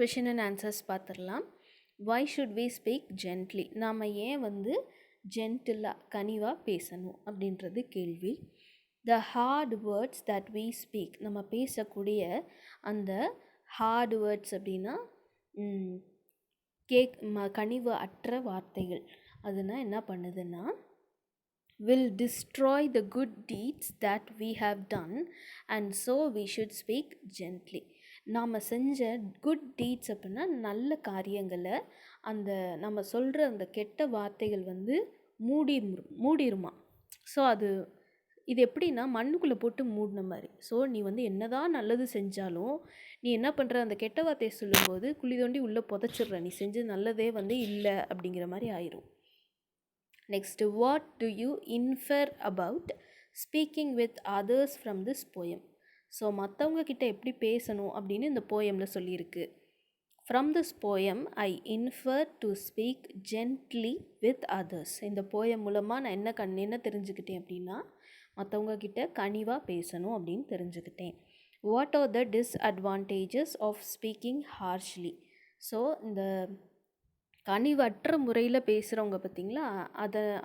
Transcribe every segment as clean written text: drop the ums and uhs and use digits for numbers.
Question and answers பார்த்துடலாம். Why should we speak gently? நாம் ஏன் வந்து ஜென்டிலாக கனிவாக பேசணும் அப்படின்றது கேள்வி. The hard words that we speak, நம்ம பேசக்கூடிய அந்த ஹார்ட் வேர்ட்ஸ் அப்படின்னா கனிவு அற்ற வார்த்தைகள், அதுனா என்ன பண்ணுதுன்னா will destroy the good deeds that we have done, and so we should speak gently. நாம் செஞ்ச குட் டீட்ஸ் அப்படின்னா நல்ல காரியங்களை அந்த நம்ம சொல்கிற அந்த கெட்ட வார்த்தைகள் வந்து மூடிருமா. ஸோ இது எப்படின்னா மண்ணுக்குள்ளே போட்டு மூடின மாதிரி. ஸோ நீ வந்து என்னதான் நல்லது செஞ்சாலும் நீ என்ன பண்ணுற, அந்த கெட்ட வார்த்தையை சொல்லும்போது குழி தோண்டி உள்ளே புதைச்சிடுற, நீ செஞ்ச நல்லதே வந்து இல்லை அப்படிங்கிற மாதிரி ஆயிரும். Next, what do you infer about speaking with others from this poem? So மற்றவங்க கிட்ட எப்படி பேசணும் அப்படின்னு இந்த போயமில் சொல்லியிருக்கு. From this poem, I infer to speak gently with others. இந்த போயம் மூலமாக நான் என்ன தெரிஞ்சுக்கிட்டேன் அப்படின்னா, மற்றவங்க கிட்ட கனிவாக பேசணும் அப்படின்னு தெரிஞ்சுக்கிட்டேன். What are the disadvantages of speaking harshly? So இந்த கனிவற்ற முறையில் பேசுகிறவங்க பார்த்திங்களா,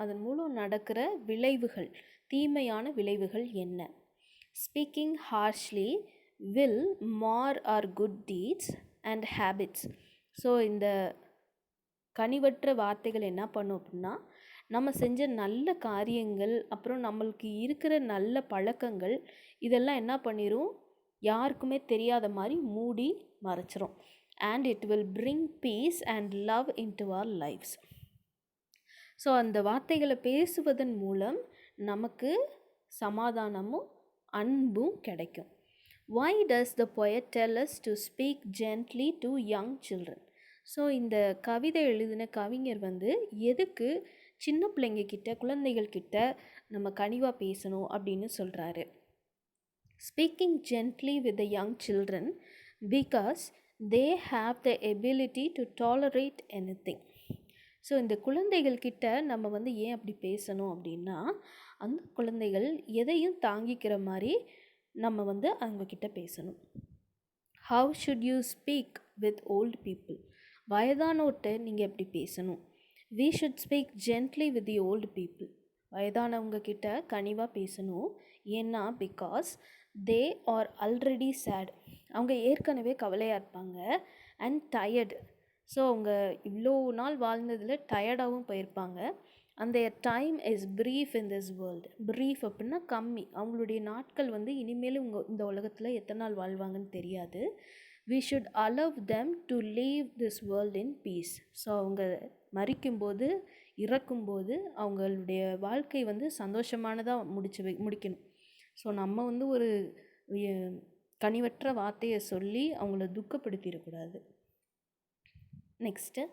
அதன் மூலம் நடக்கிற விளைவுகள், தீமையான விளைவுகள் என்ன? ஸ்பீக்கிங் ஹார்ஷ்லி வில் மார் are good deeds and habits. So இந்த கனிவற்ற வார்த்தைகள் என்ன பண்ணும் அப்படின்னா, நம்ம செஞ்ச நல்ல காரியங்கள், அப்புறம் நம்மளுக்கு இருக்கிற நல்ல பழக்கங்கள், இதெல்லாம் என்ன பண்ணிடும், யாருக்குமே தெரியாத மாதிரி மூடி மறைச்சிரும். And it will bring peace and love into our lives. So அந்த வார்த்தைகளை பேசுவதன் மூலம் நமக்கு சமாதானமும் அன்பும் கிடைக்கும். Why does the poet tell us to speak gently to young children? So இந்த கவிதை எழுதின கவிஞர் வந்து எதுக்கு சின்ன பிள்ளைங்க கிட்ட, குழந்தைகள் கிட்ட நம்ம கனிவாக பேசணும் அப்படின்னு சொல்கிறாரு. Speaking gently with the young children because they have the ability to tolerate anything. So இந்த குழந்தைகள் கிட்ட நம்ம வந்து ஏன் அப்படி பேசணும் அப்படின்னா, அந்த குழந்தைகள் எதையும் தாங்கிக்கிற மாதிரி நம்ம வந்து அவங்கக்கிட்ட பேசணும். How should you speak with old people? வயதானோர்கிட்ட நீங்கள் எப்படி பேசணும்? We should speak gently with the old people. வயதானவங்க கிட்ட கனிவாக பேசணும். ஏன்னா because they are already sad, அவங்க ஏற்கனவே கவலையாக இருப்பாங்க. அண்ட் டயர்டு, ஸோ அவங்க இவ்வளோ நாள் வாழ்ந்ததில் டயர்டாகவும் போயிருப்பாங்க. அந்த time is brief in this world. Brief அப்படின்னா கம்மி, அவங்களுடைய நாட்கள் வந்து இனிமேலும் இந்த உலகத்தில் எத்தனை நாள் வாழ்வாங்கன்னு தெரியாது. we should allow them to leave this world in peace. So அவங்க மரிக்கும்போது, இறக்கும்போது அவங்களுடைய வாழ்க்கை வந்து சந்தோஷமானதாக முடிக்கணும். ஸோ நம்ம வந்து ஒரு கனிவற்ற வார்த்தையை சொல்லி அவங்கள துக்கப்படுத்திடக்கூடாது. Next,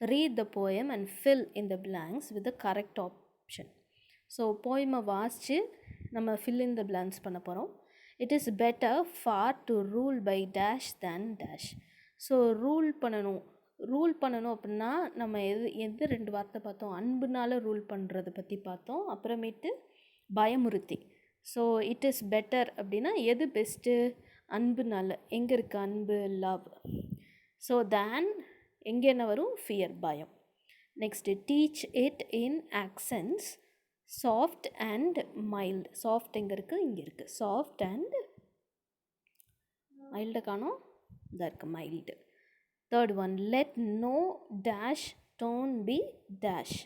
read the poem and fill in the blanks with the correct option. So போயமை வாசித்து நம்ம ஃபில் இன் த பிளாங்க்ஸ் பண்ண போகிறோம். It is better for to rule by dash than dash. So rule பண்ணணும் அப்படின்னா நம்ம எது 2 வார்த்தை பார்த்தோம். அன்புனால ரூல் பண்ணுறதை பற்றி பார்த்தோம், அப்புறமேட்டு பயமுறுத்தி. ஸோ இட் இஸ் பெட்டர் அப்படின்னா எது பெஸ்ட்டு? அன்புனால. எங்கே இருக்குது அன்பு? லவ். ஸோ தேன் எங்கே என்ன வரும்? ஃபியர், பயம். Next, teach it in actions soft and mild. Soft எங்கே இருக்குது? இங்கே இருக்குது. சாஃப்ட் அண்ட் மைல்டை காணோம், இதாக இருக்குது mild. Third one, let no dash tone be dash.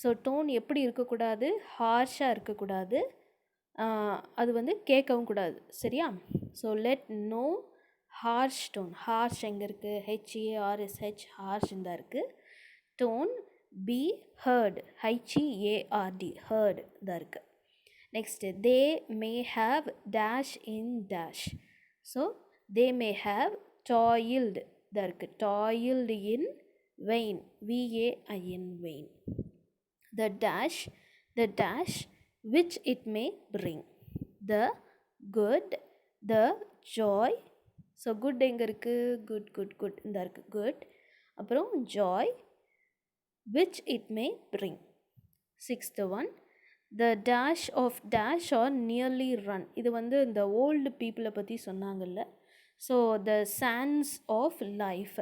So tone எப்படி இருக்கக்கூடாது? ஹார்ஷாக இருக்கக்கூடாது, அது வந்து கேட்கவும் கூடாது, சரியா? So let no harsh tone. Harsh எங்கே இருக்குது? HARSH, ஹார்ஷ் இந்த இருக்குது. Tone be heard, HEARD, heard தான் இருக்குது. Next, they may have dash in dash. So they may have toiled தான் இருக்குது. Toiled in vain, VAIN, vain. The dash which it may bring, the good, the joy. So good எங்கே இருக்குது? Good இந்த இருக்குது good. அப்புறம் joy which it may bring. Sixth one, the dash of dash or nearly run. இது வந்து இந்த old பீப்புளை பற்றி சொன்னாங்கல்ல. So the sands of life.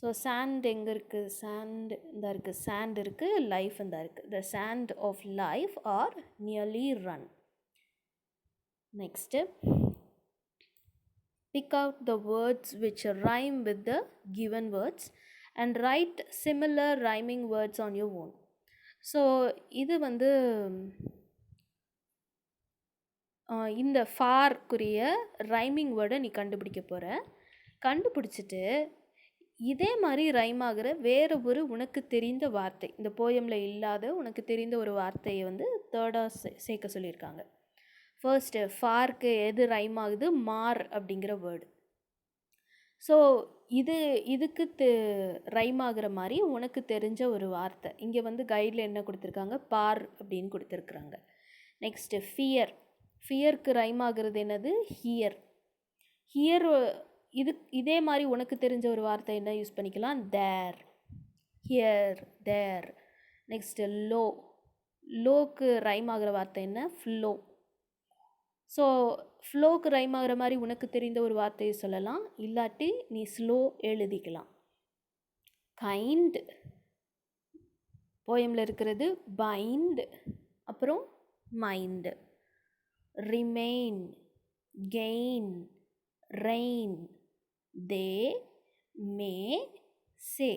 So sand எங்கே இருக்குது? sand இந்த இருக்குது, sand இருக்குது, லைஃப் இந்த இருக்குது. The sand of life are nearly run. Next, pick out the words which rhyme with the given words and write similar rhyming words on your own. So இது வந்து இந்த ஃபார்க்குரிய ரைமிங் வேர்டை நீ கண்டுபிடிக்க போகிற. கண்டுபிடிச்சிட்டு இதே மாதிரி ரைம் ஆகிற வேறு ஒரு உனக்கு தெரிந்த வார்த்தை, இந்த போயமில் இல்லாத உனக்கு தெரிந்த ஒரு வார்த்தையை வந்து தேர்டாக சேர்க்க சொல்லியிருக்காங்க. ஃபர்ஸ்ட்டு ஃபார்க்கு எது ரைம் ஆகுது? மார் அப்படிங்கிற வேர்டு. ஸோ இதுக்கு ரைம் ஆகிற மாதிரி உனக்கு தெரிஞ்ச ஒரு வார்த்தை இங்கே வந்து கைடில் என்ன கொடுத்துருக்காங்க? பார் அப்படின்னு கொடுத்துருக்குறாங்க. நெக்ஸ்ட்டு ஃபியருக்கு ரைம் ஆகிறது என்னது? ஹியர். இதே மாதிரி உனக்கு தெரிஞ்ச ஒரு வார்த்தை என்ன யூஸ் பண்ணிக்கலாம்? There, here, there. Next look rhyme ஆகிற வார்த்தை என்ன? ஃப்ளோ. ஸோ ஃப்ளோக்கு ரைம் ஆகிற மாதிரி உனக்கு தெரிந்த ஒரு வார்த்தையை சொல்லலாம், இல்லாட்டி நீ ஸ்லோ எழுதிக்கலாம். கைண்ட் போயமில் இருக்கிறது பைண்ட், அப்புறம் mind. Remain, gain, rain, they, May, say.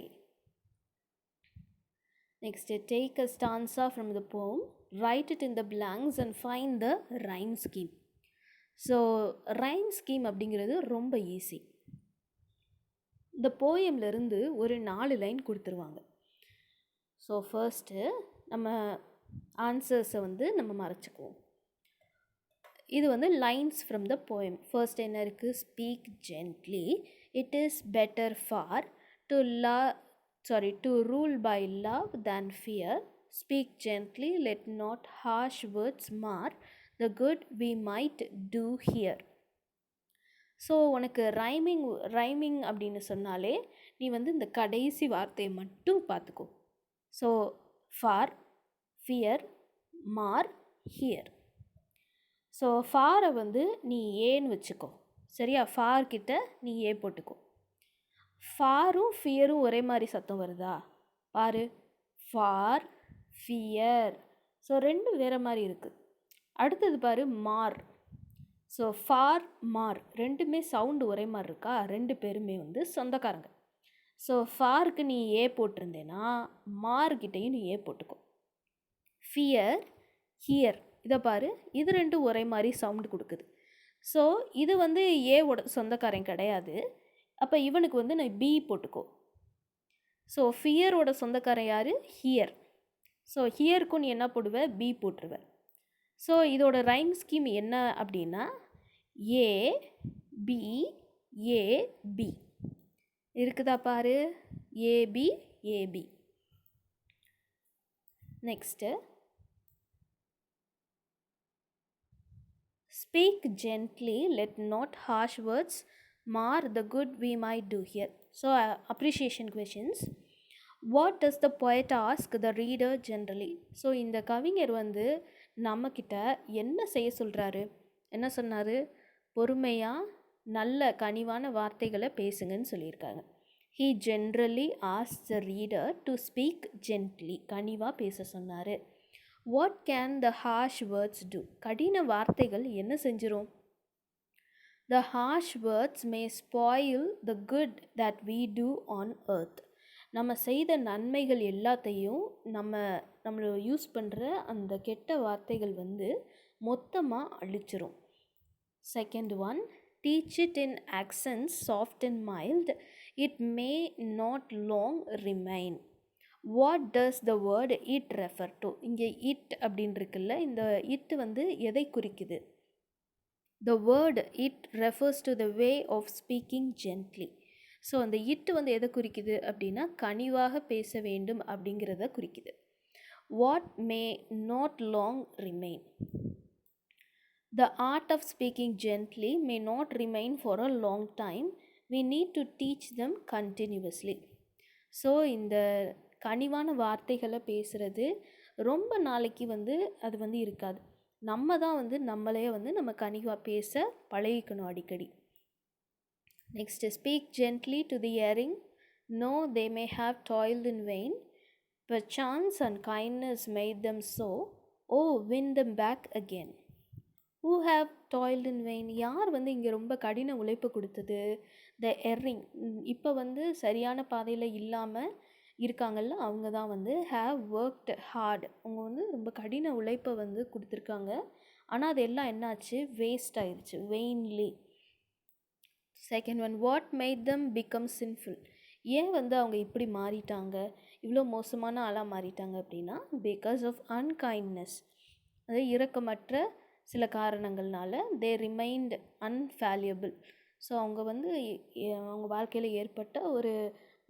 Next, take a stanza from the poem, write it in the blanks and find the rhyme scheme. So rhyme scheme அப்படிங்கிறது ரொம்ப ஈஸி. இந்த போயம்லேருந்து ஒரு 4 line கொடுத்துருவாங்க. So first நம்ம ஆன்சர்ஸை வந்து நம்ம மறைச்சிக்குவோம். இது வந்து lines from the poem. First என்ன இருக்குது? Speak gently, it is better for to rule by love than fear. Speak gently, let not harsh words mar the good we might do here. So உனக்கு rhyming அப்படின்னு சொன்னாலே நீ வந்து இந்த கடைசி வார்த்தையை மட்டும் பார்த்துக்கோ. So for, fear, mar, here. So ஃபாரை வந்து நீ ஏன்னு வச்சுக்கோ, சரியா? ஃபார்கிட்ட நீ ஏ போட்டுக்கோ. ஃபாரும் ஃபியரும் ஒரே மாதிரி சத்தம் வருதா பாரு. For, fear. ஸோ ரெண்டும் வேறு மாதிரி இருக்குது. அடுத்தது பாரு, மார். ஸோ ஃபார், மார் ரெண்டுமே சவுண்டு ஒரே மாதிரி இருக்கா? ரெண்டு பேருமே வந்து சொந்தக்காரங்க. ஸோ ஃபாருக்கு நீ ஏ போட்டிருந்தேன்னா மார்கிட்டையும் நீ ஏ போட்டுக்கோ. ஃபியர், ஹியர், இதை பாரு, இது ரெண்டும் ஒரே மாதிரி சவுண்டு கொடுக்குது. ஸோ இது வந்து ஏவோட சொந்தக்காரன் கிடையாது. அப்போ இவனுக்கு வந்து நான் பி போட்டுக்கோ. ஸோ ஃபியரோட சொந்தக்காரன் யார்? ஹியர். ஸோ ஹியருக்கும் நீ என்ன போடுவ? பி போட்டுருவேன். ஸோ இதோட ரைம் ஸ்கீம் என்ன அப்படின்னா ஏ பி ஏ பி இருக்குதா பாரு. A B A B. Next, speak gently, let not harsh words mar the good we might do here. So appreciation questions. What does the poet ask the reader generally? ஸோ இந்த கவிஞர் வந்து நம்மக்கிட்ட என்ன செய்ய சொல்கிறாரு? என்ன சொன்னார்? பொறுமையாக நல்ல கனிவான வார்த்தைகளை பேசுங்கன்னு சொல்லியிருக்காங்க. He generally ask the reader to speak gently, கனிவாக பேச சொன்னார். What can the harsh words do? கடின வார்த்தைகள் என்ன செஞ்சிரும்? The harsh words may spoil the good that we do on earth. நம்ம செய்த நன்மைகள் எல்லாத்தையும் நம்மளை யூஸ் பண்ணுற அந்த கெட்ட வார்த்தைகள் வந்து மொத்தமாக அழிச்சிரும். Second one, teach it in actions soft and mild, it may not long remain. What does the word it refer to? இங்கே இட் அப்படின்னு இருக்குல்ல, இந்த இட் வந்து எதை குறிக்குது? The word it refers to the way of speaking gently. So அந்த it வந்து எதை குறிக்குது அப்படின்னா கனிவாக பேச வேண்டும் அப்படிங்கிறத குறிக்குது. What may not long remain? The art of speaking gently may not remain for a long time, we need to teach them continuously. So இந்த கனிவான வார்த்தைகளை பேசுகிறது ரொம்ப நாளைக்கு வந்து அது வந்து இருக்காது. நம்ம தான் வந்து நம்மளே வந்து நம்ம கனிவாக பேச பழகிக்கணும் அடிக்கடி. Next, speak gently to the erring. No, they may have toiled in vain. Perchance and kindness made them so. Oh, win them back again. Who have toiled in vain? யார் வந்து இங்கே ரொம்ப கடின உழைப்பு கொடுத்தது? த எர்ரிங், இப்போ வந்து சரியான பாதையில் இல்லாமல் இருக்காங்கல்ல, அவங்க தான் வந்து ஹாவ் ஒர்க்ட் ஹார்ட். அவங்க வந்து ரொம்ப கடின உழைப்பை வந்து கொடுத்துருக்காங்க. ஆனால் அது எல்லாம் என்னாச்சு? வேஸ்ட் ஆயிடுச்சு, vainly. Second one, what made them become sinful. ஏன் வந்து அவங்க இப்படி மாறிட்டாங்க, இவ்வளோ மோசமான ஆளாக மாறிட்டாங்க அப்படின்னா, பிகாஸ் ஆஃப் அன்கைண்ட்னஸ், அதாவது இரக்கமற்ற சில காரணங்கள்னால தே ரிமைண்ட் அன்ஃபேலியபிள். ஸோ அவங்க வந்து அவங்க வாழ்க்கையில் ஏற்பட்ட ஒரு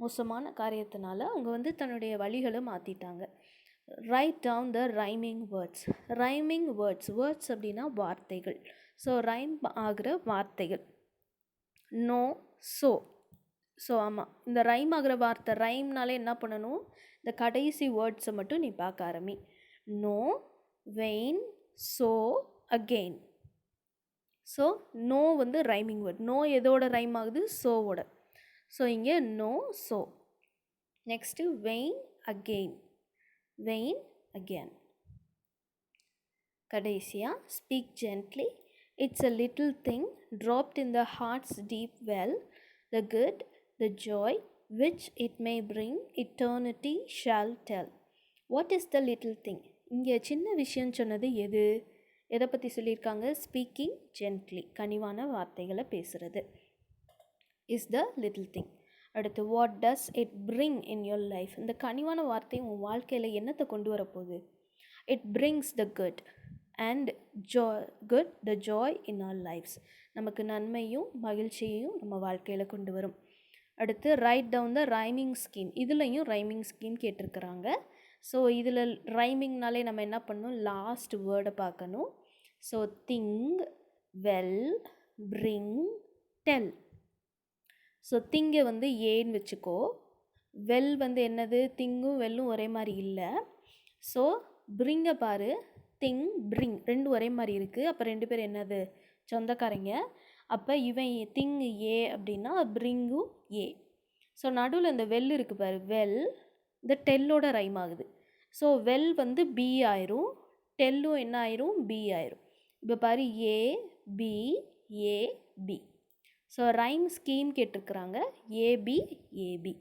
மோசமான காரியத்தினால அவங்க வந்து தன்னுடைய வழிகளை மாற்றிட்டாங்க. Write down the rhyming words. Rhyming words, words அப்படின்னா வார்த்தைகள். ஸோ ரைம் ஆகிற வார்த்தைகள். No, so. ஸோ ஆமாம், இந்த ரைம் ஆகிற வார்த்தை, ரைம்னாலே என்ன பண்ணணும், இந்த கடைசி வேர்ட்ஸை மட்டும் நீ பார்க்க ஆரம்பி. No, vain, so, again. So no வந்து ரைமிங் வேர்ட். நோ எதோட ரைம் ஆகுது? ஸோவோட. ஸோ இங்கே no, so. Next vain, again. Vain, again. கடைசியாக speak gently. It's a little thing dropped in the heart's deep well, the good, the joy which it may bring, eternity shall tell. What is the little thing? இங்கே சின்ன விஷயம் சொன்னது எது? எதை பற்றி சொல்லியிருக்காங்க? Speaking gently, கனிவான வார்த்தைகளை பேசுகிறது, இஸ் த லிட்டில் திங். அடுத்து, what does it bring in your life. இந்த கனிவான வார்த்தை உன் வாழ்க்கையில் என்னத்தை கொண்டு வரப்போகுது? It brings the good and good, the joy in our lives. நமக்கு நன்மையும் மகிழ்ச்சியையும் நம்ம வாழ்க்கையில் கொண்டு வரும். அடுத்து, write down the rhyming scheme. இதுலையும் ரைமிங் ஸ்கீம் கேட்டிருக்கிறாங்க. ஸோ இதில் ரைமிங்னாலே நம்ம என்ன பண்ணணும்? லாஸ்ட் வேர்டை பார்க்கணும். So thing, well, bring, tell. So திங்கை வந்து ஏன்னு வச்சுக்கோ. வெல் வந்து என்னது? திங்கும் வெல்லும் ஒரே மாதிரி இல்லை. ஸோ பிரிங்கை பாரு, திங், பிரிங் ரெண்டும் ஒரே மாதிரி இருக்குது. அப்போ ரெண்டு பேர் என்னது? சொந்தக்காரங்க. அப்போ இவன் திங் ஏ அப்படின்னா பிரிங்கும் ஏ. ஸோ நடுவில் இந்த வெல் இருக்குது பாரு, வெல் இந்த டெல்லோட ரைம் ஆகுது. ஸோ வெல் வந்து பி ஆயிரும், டெல்லும் என்ன ஆயிரும்? பி ஆயிரும். இப்போ பாரு, ஏ பி, ஏ பி. ஸோ ரைம் ஸ்கீம் கேட்டிருக்கிறாங்க, ஏபி ஏபி.